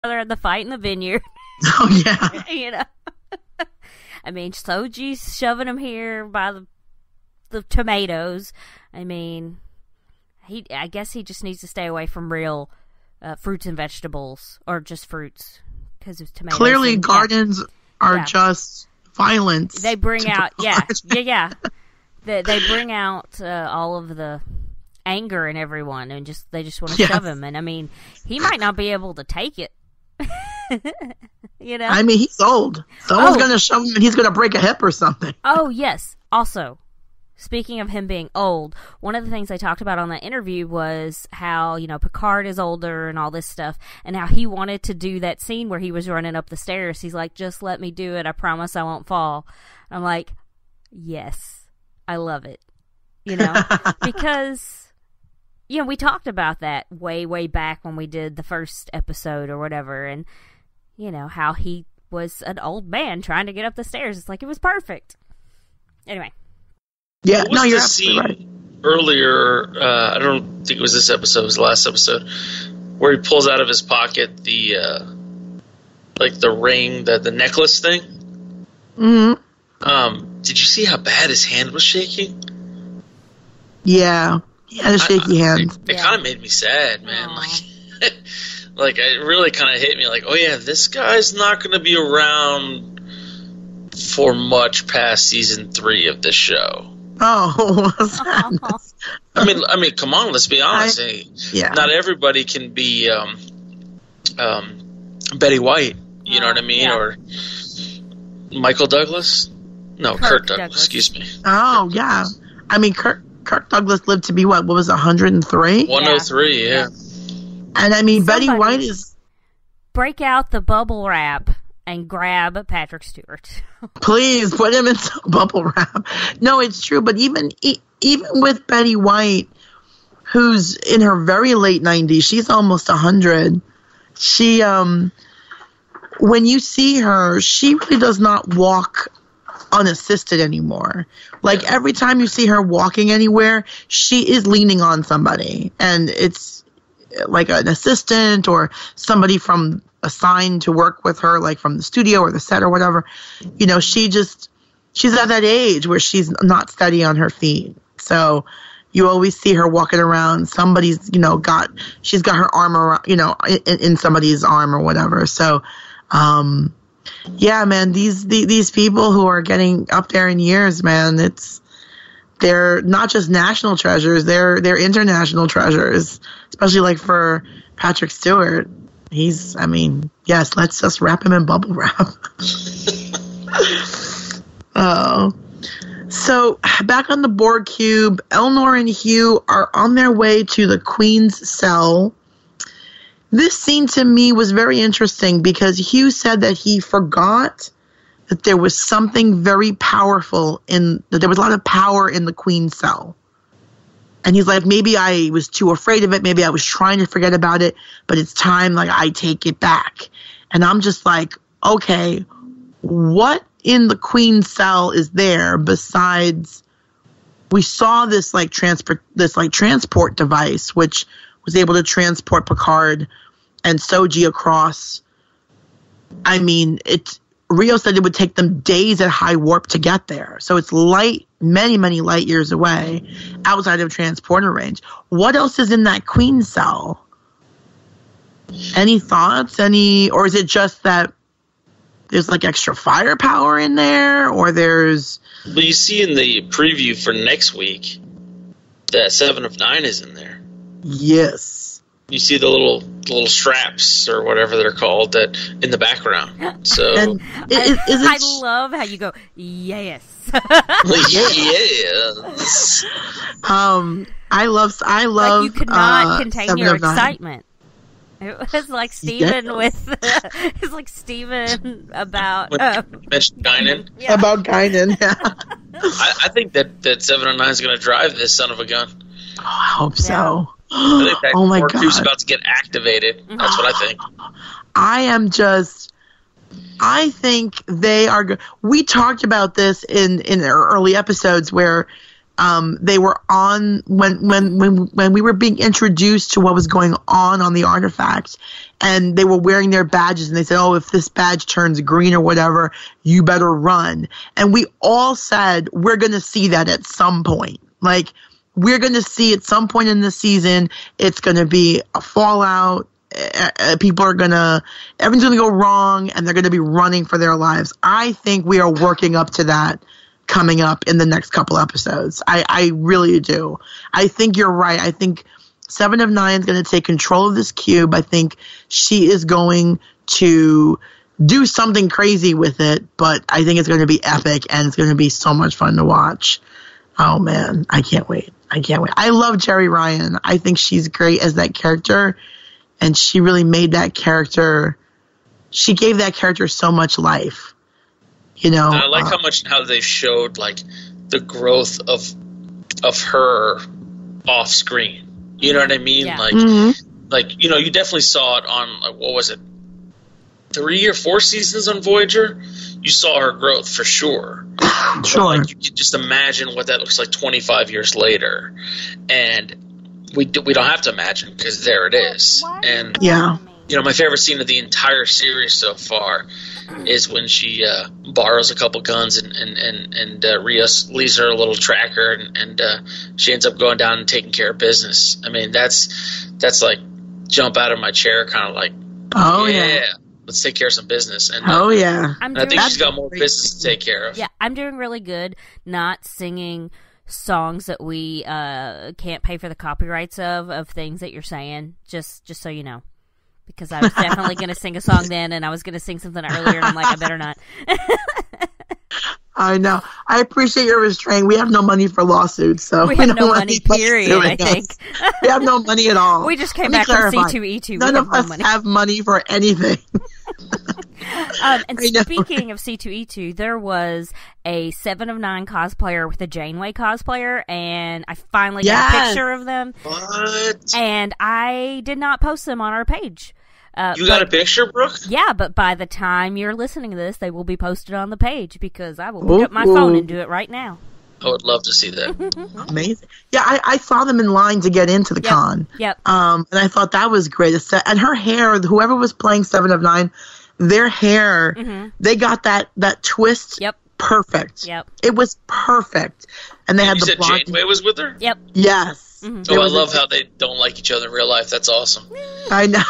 at the fight in the vineyard. Oh, yeah. You know? I mean, Soji's shoving him here by the tomatoes. I mean, I guess he just needs to stay away from real fruits and vegetables, or just fruits, because of tomatoes. Clearly, gardens are just violence. They bring out, They bring out all of the anger in everyone, and they just want to shove him. And I mean, he might not be able to take it. You know? I mean, he's old. Someone's going to shove him, and he's going to break a hip or something. Oh, yes. Also, speaking of him being old, one of the things they talked about on that interview was how, you know, Picard is older and all this stuff, and how he wanted to do that scene where he was running up the stairs. He's like, just let me do it. I promise I won't fall. I'm like, yes, I love it. You know, because, you know, we talked about that way, way back when we did the first episode or whatever, and, you know, how he was an old man trying to get up the stairs. It's like, it was perfect. Anyway. Yeah, no, you're absolutely right. Earlier, I don't think it was this episode, it was the last episode, where he pulls out of his pocket the ring, the necklace thing. Mm-hmm. Did you see how bad his hand was shaking? Yeah, he had a shaky hand. It kind of made me sad, man. Like it really kind of hit me. Like, oh yeah, this guy's not going to be around for much past season 3 of this show. Oh, I mean, come on, let's be honest. Not everybody can be Betty White. You know what I mean? Yeah. Or Michael Douglas? No, Kirk Douglas. Excuse me. Oh, yeah. I mean, Kirk Douglas lived to be what was 103? 103, yeah. And I mean, Betty White is... Break out the bubble wrap and grab Patrick Stewart. Please, put him in some bubble wrap. No, it's true, but even with Betty White, who's in her very late 90s, she's almost 100. She, when you see her, she really does not walk unassisted anymore. Like, every time you see her walking anywhere, she is leaning on somebody. And it's like an assistant or somebody from assigned to work with her, like from the studio or the set or whatever. You know, she's at that age where she's not steady on her feet. So you always see her walking around. Somebody's, you know, she's got her arm around, you know, in somebody's arm or whatever. So, yeah, man, these people who are getting up there in years, man, they're not just national treasures, they're international treasures, especially like for Patrick Stewart. I mean, yes, let's just wrap him in bubble wrap. Oh. So, back on the Borg cube, Elnor and Hugh are on their way to the Queen's cell. This scene to me was very interesting because Hugh said that he forgot that there was something very powerful that there was a lot of power in the Queen's cell. And he's like, maybe I was too afraid of it. Maybe I was trying to forget about it, but it's time, like, I take it back. And I'm just like, okay, what in the Queen's cell is there besides, we saw this transport device, which was able to transport Picard and Soji across. I mean, Rio said it would take them days at high warp to get there. So it's many, many light years away outside of transporter range. What else is in that Queen cell? Any thoughts? Or is it just that there's like extra firepower in there? Or there's... Well, you see in the preview for next week that 7 of 9 is in there. Yes. You see the little straps or whatever they're called that in the background. So I love how you go, yes. Yes. I love. Like you could not contain your excitement. It was like Steven it's like Steven about mentioned Guinan. Yeah. About Guinan. Yeah. I think that 7 of 9 is going to drive this son of a gun. Oh, I hope so. I think that oh my God. is about to get activated. That's what I think. I think they are good. We talked about this in our early episodes where They were on when we were being introduced to what was going on the artifact, and they were wearing their badges, and they said, "Oh, if this badge turns green or whatever, you better run." And we all said we're going to see that at some point. Like, we're going to see at some point in the season, it's going to be a fallout. People are everything's going to go wrong, and they're going to be running for their lives. I think we are working up to that coming up in the next couple episodes. I really do. I think you're right. I think 7 of 9 is going to take control of this cube. I think she is going to do something crazy with it, but I think it's going to be epic, and it's going to be so much fun to watch. Oh, man. I can't wait. I love Jerry Ryan. I think she's great as that character, and she really made that character, she gave that character so much life. You know, I like how they showed like the growth of her off screen. You know what I mean? Yeah. Like you know, you definitely saw it on like, what was it, 3 or 4 seasons on Voyager? You saw her growth for sure. Sure. Like, you could just imagine what that looks like 25 years later, and we don't have to imagine because there it is. And yeah. You know, my favorite scene of the entire series so far is when she borrows a couple guns and Rios leaves her a little tracker, and she ends up going down and taking care of business. I mean, that's like jump out of my chair, kind of like, oh yeah, let's take care of some business. And oh yeah, I think she's got more business to take care of. Yeah, I'm doing really good not singing songs that we can't pay for the copyrights of things that you're saying. Just so you know. Because I was definitely going to sing a song then, and I was going to sing something earlier, and I'm like, I better not. I know. I appreciate your restraint. We have no money for lawsuits, so we have no money, period, I think. We have no money at all. We just came back from C2E2. None of us have money for anything. And speaking of C2E2, there was a 7 of 9 cosplayer with a Janeway cosplayer, and I finally got a picture of them. What? And I did not post them on our page. You got a picture, Brooke? Yeah, but by the time you're listening to this, they will be posted on the page because I will pick up my phone and do it right now. I would love to see that. Amazing. Yeah, I saw them in line to get into the con. Yep. And I thought that was great. And her hair, whoever was playing 7 of 9, their hair, they got that twist perfect. Yep. It was perfect. And they had you the said Janeway was with her? Yep. Yes. Mm-hmm. Oh, I love how they don't like each other in real life. That's awesome. I know.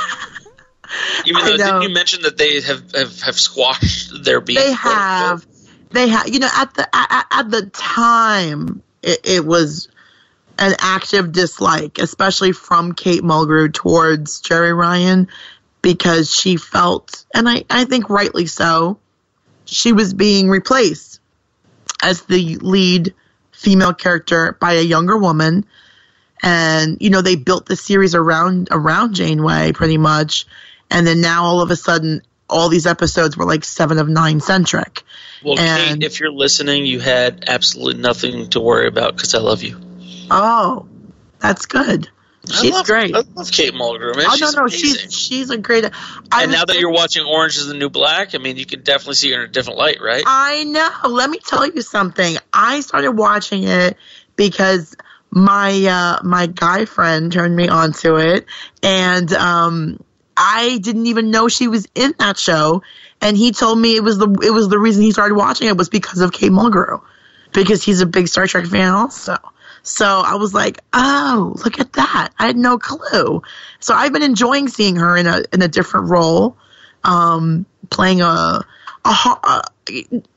Even though, didn't you mention that they have squashed their beef? They have. You know, at the time, it was an active dislike, especially from Kate Mulgrew towards Jerry Ryan, because she felt, and I think rightly so, she was being replaced as the lead female character by a younger woman. And, you know, they built the series around Janeway pretty much. And then now all of a sudden, all these episodes were like 7 of 9 centric. Well, Kate, if you're listening, you had absolutely nothing to worry about because I love you. Oh, that's good. She's great. I love Kate Mulgrew, man. She's a great. And now that you're watching Orange is the New Black, I mean, you can definitely see her in a different light, right? I know. Let me tell you something. I started watching it because my guy friend turned me onto it, and I didn't even know she was in that show, and he told me it was the reason he started watching it was because of Kate Mulgrew, because he's a big Star Trek fan also. So I was like, oh, look at that. I had no clue. So I've been enjoying seeing her in a different role, playing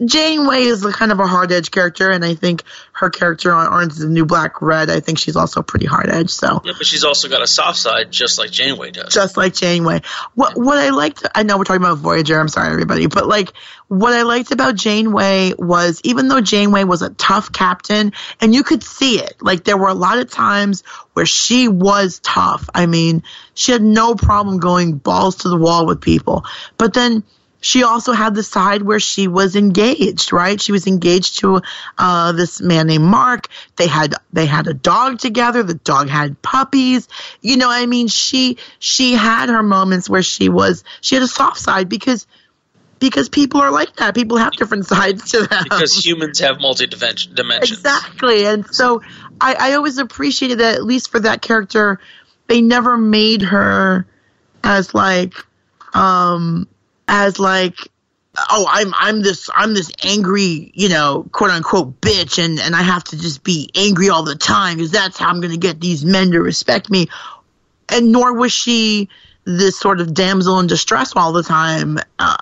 Janeway is kind of a hard-edged character, and I think her character on Orange is the New Black Red, I think she's also pretty hard-edged. So yeah, but she's also got a soft side, just like Janeway does. Just like Janeway. What I liked, I know we're talking about Voyager, I'm sorry everybody, but like what I liked about Janeway was, even though Janeway was a tough captain, and you could see it, like there were a lot of times where she was tough. I mean, she had no problem going balls to the wall with people, but then she also had the side where she was engaged, right? She was engaged to this man named Mark. They had a dog together. The dog had puppies. You know, I mean, she had her moments where she had a soft side, because because people are like that. People have different sides to them. Because humans have multi-dimensions. Exactly. And so I always appreciated that, at least for that character, they never made her as like, oh, I'm this angry, you know, quote unquote bitch, and I have to just be angry all the time because that's how I'm going to get these men to respect me. And nor was she this sort of damsel in distress all the time. I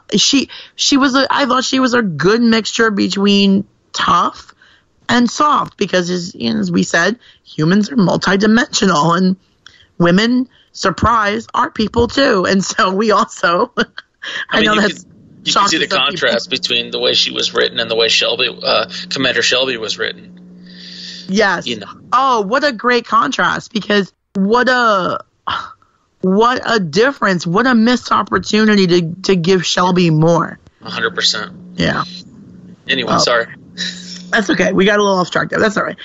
thought she was a good mixture between tough and soft, because as we said, humans are multidimensional, and women, surprise, are people too. And so we also, I know that's you can see the contrast between the way she was written and the way Commander Shelby was written. Yes. You know. Oh, what a great contrast, because what a difference, what a missed opportunity to give Shelby more. 100%. Yeah. Anyway, sorry. That's okay. We got a little off track there. That's all right.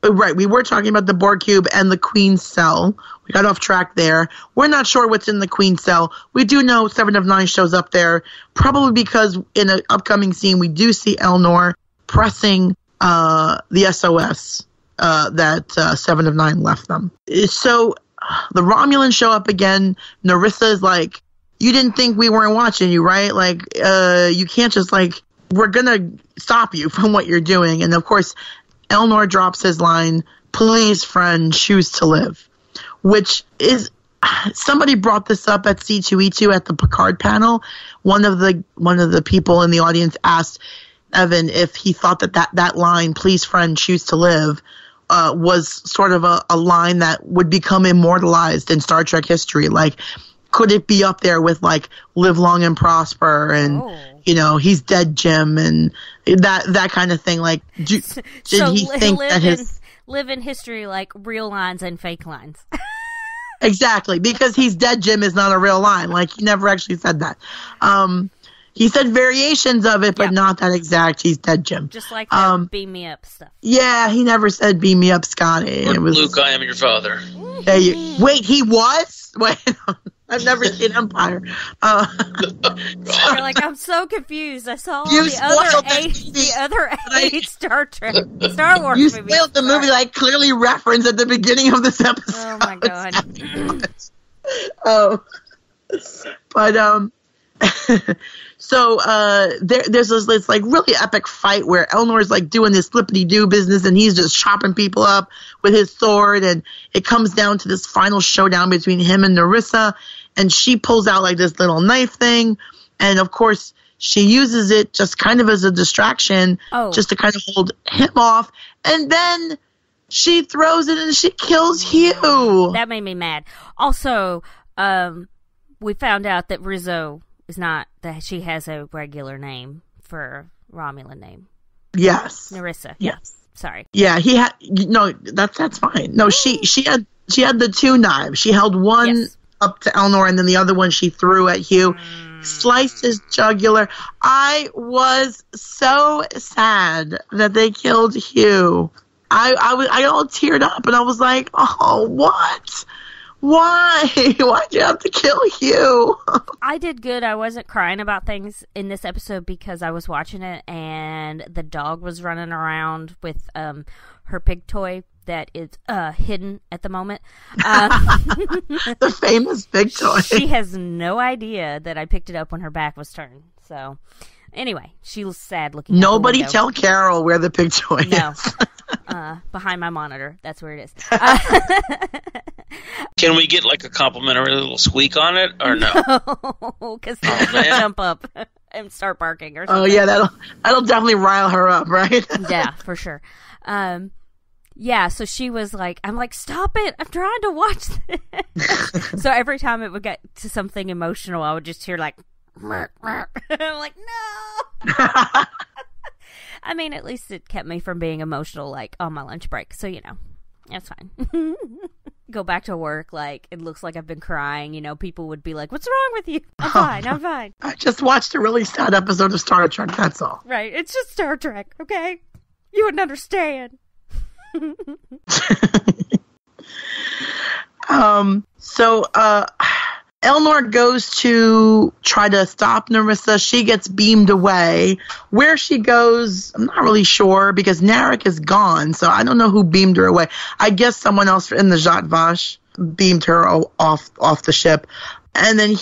Right, we were talking about the Borg cube and the Queen's cell. We got off track there. We're not sure what's in the Queen's cell. We do know 7 of 9 shows up there, probably because in an upcoming scene we do see Elnor pressing the SOS that 7 of 9 left them. So the Romulans show up again. Narissa is like, you didn't think we weren't watching you, right? Like, you can't just we're gonna stop you from what you're doing. And of course, Elnor drops his line, "Please, friend, choose to live," which is, somebody brought this up at C2E2 at the Picard panel. One of the people in the audience asked Evan if he thought that line, "Please, friend, choose to live," was sort of a line that would become immortalized in Star Trek history. Like, could it be up there with "Live Long and Prosper" and "He's dead, Jim," and that kind of thing? Like, did he think that live in history like real lines and fake lines? Exactly, because "He's dead, Jim" is not a real line. Like, he never actually said that. He said variations of it, but not that exact "He's dead, Jim." Just like the beam me up stuff. Yeah, he never said "beam me up, Scotty." Or, "Luke, I am your father." Wait, he was? Wait, I've never seen Empire. You're like, I'm so confused. I saw the other eight Star Wars movies. You spoiled the movie that I clearly referenced at the beginning of this episode. Oh my god. So there's this really epic fight where Elnor's doing this flippity-doo business, and he's just chopping people up with his sword, and it comes down to this final showdown between him and Narissa, and she pulls out this little knife thing, and of course she uses it just kind of as a distraction, just to kind of hold him off, and then she throws it and she kills Hugh. That made me mad. Also, we found out that Rizzo is not, that she has a regular name for Romulan name. Yes. Narissa. Yes. Sorry. Yeah, he had, no, that's fine. No, she had the 2 knives. She held one up to Elnor, and then the other one she threw at Hugh. Sliced his jugular. I was so sad that they killed Hugh. I all teared up, and I was like, oh, what? Why? Why'd you have to kill Hugh? I did good. I wasn't crying about things in this episode because I was watching it and the dog was running around with her pig toy that is hidden at the moment. The famous pig toy. She has no idea that I picked it up when her back was turned. So, anyway, she was sad looking. Nobody tell Carol where the pig toy is. Behind my monitor. That's where it is. Can we get a complimentary little squeak on it, or no? Because she'll jump up and start barking or something. Oh yeah, that'll definitely rile her up, right? Yeah, for sure. So she was like, I'm like, stop it, I'm trying to watch this. So every time it would get to something emotional, I would just hear I'm like, no. I mean, at least it kept me from being emotional, on my lunch break. So, that's fine. Go back to work, it looks like I've been crying. People would be like, what's wrong with you? I'm fine. I just watched a really sad episode of Star Trek, that's all. Right, it's just Star Trek, okay? You wouldn't understand. Elnor goes to try to stop Narissa. She gets beamed away. Where she goes, I'm not really sure because Narek is gone, so I don't know who beamed her away. I guess someone else in the Zhat Vash beamed her off the ship. And then